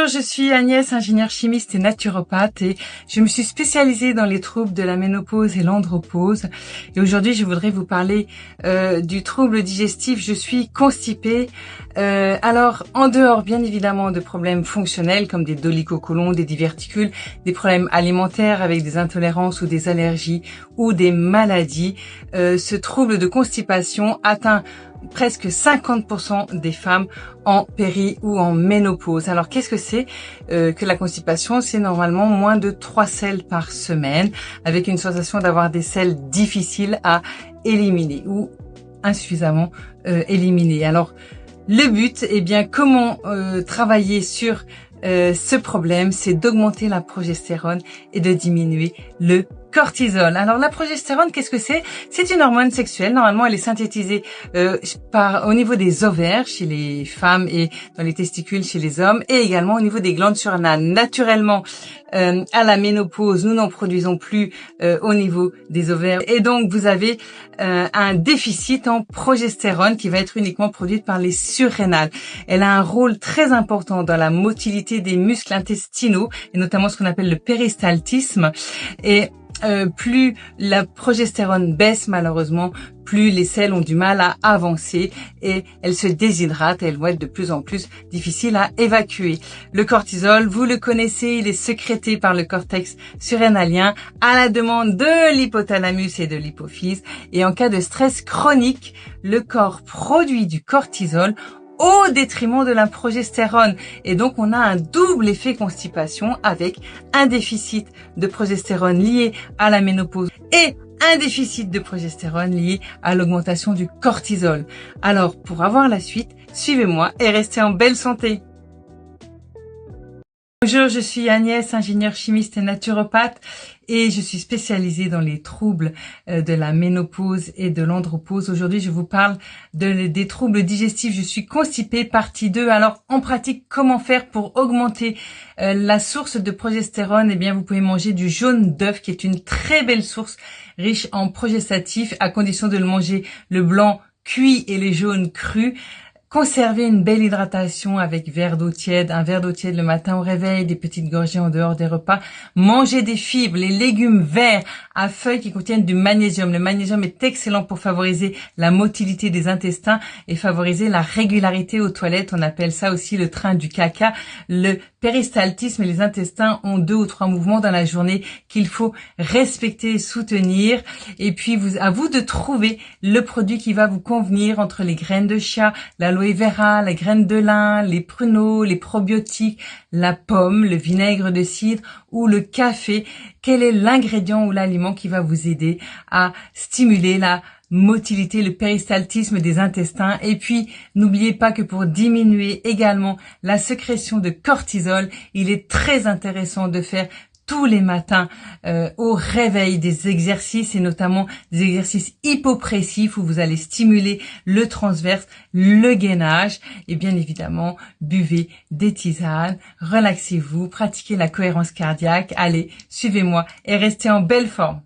je suis Agnès, ingénieure chimiste et naturopathe et je me suis spécialisée dans les troubles de la ménopause et l'andropause. Et aujourd'hui, je voudrais vous parler du trouble digestif. Je suis constipée. Alors, en dehors, bien évidemment, de problèmes fonctionnels comme des dolichocolons, des diverticules, des problèmes alimentaires avec des intolérances ou des allergies ou des maladies, ce trouble de constipation atteint presque 50% des femmes en péri ou en ménopause. Alors qu'est-ce que c'est que la constipation? C'est normalement moins de 3 selles par semaine, avec une sensation d'avoir des selles difficiles à éliminer ou insuffisamment éliminer. Alors le but, comment travailler sur ce problème, c'est d'augmenter la progestérone et de diminuer le cortisol. Alors la progestérone, qu'est-ce que c'est? C'est une hormone sexuelle. Normalement, elle est synthétisée au niveau des ovaires chez les femmes et dans les testicules chez les hommes, et également au niveau des glandes surrénales. Naturellement, à la ménopause, nous n'en produisons plus au niveau des ovaires, et donc vous avez un déficit en progestérone qui va être uniquement produite par les surrénales. Elle a un rôle très important dans la motilité des muscles intestinaux, et notamment ce qu'on appelle le péristaltisme. Et plus la progestérone baisse, malheureusement, plus les selles ont du mal à avancer et elles se déshydratent, elles vont être de plus en plus difficiles à évacuer. Le cortisol, vous le connaissez, il est sécrété par le cortex surrénalien à la demande de l'hypothalamus et de l'hypophyse. Et en cas de stress chronique, le corps produit du cortisol au détriment de la progestérone. Et donc, on a un double effet constipation avec un déficit de progestérone lié à la ménopause et un déficit de progestérone lié à l'augmentation du cortisol. Alors, pour avoir la suite, suivez-moi et restez en belle santé. Bonjour, je suis Agnès, ingénieure chimiste et naturopathe, et je suis spécialisée dans les troubles de la ménopause et de l'andropause. Aujourd'hui, je vous parle des troubles digestifs. Je suis constipée, partie 2. Alors, en pratique, comment faire pour augmenter la source de progestérone? Eh bien, vous pouvez manger du jaune d'œuf, qui est une très belle source riche en progestatifs, à condition de le manger le blanc cuit et les jaunes crus. Conservez une belle hydratation avec un verre d'eau tiède le matin au réveil, des petites gorgées en dehors des repas. Mangez des fibres, les légumes verts à feuilles qui contiennent du magnésium. Le magnésium est excellent pour favoriser la motilité des intestins et favoriser la régularité aux toilettes. On appelle ça aussi le train du caca. Le péristaltisme et les intestins ont 2 ou 3 mouvements dans la journée qu'il faut respecter et soutenir. Et puis, à vous de trouver le produit qui va vous convenir entre les graines de chia, l'aloe vera, la graine de lin, les pruneaux, les probiotiques, la pomme, le vinaigre de cidre ou le café. Quel est l'ingrédient ou l'aliment qui va vous aider à stimuler la motilité, le péristaltisme des intestins? Et puis, n'oubliez pas que pour diminuer également la sécrétion de cortisol, il est très intéressant de faire tous les matins au réveil des exercices, et notamment des exercices hypopressifs où vous allez stimuler le transverse, le gainage, et bien évidemment buvez des tisanes, relaxez-vous, pratiquez la cohérence cardiaque. Allez, suivez-moi et restez en belle forme.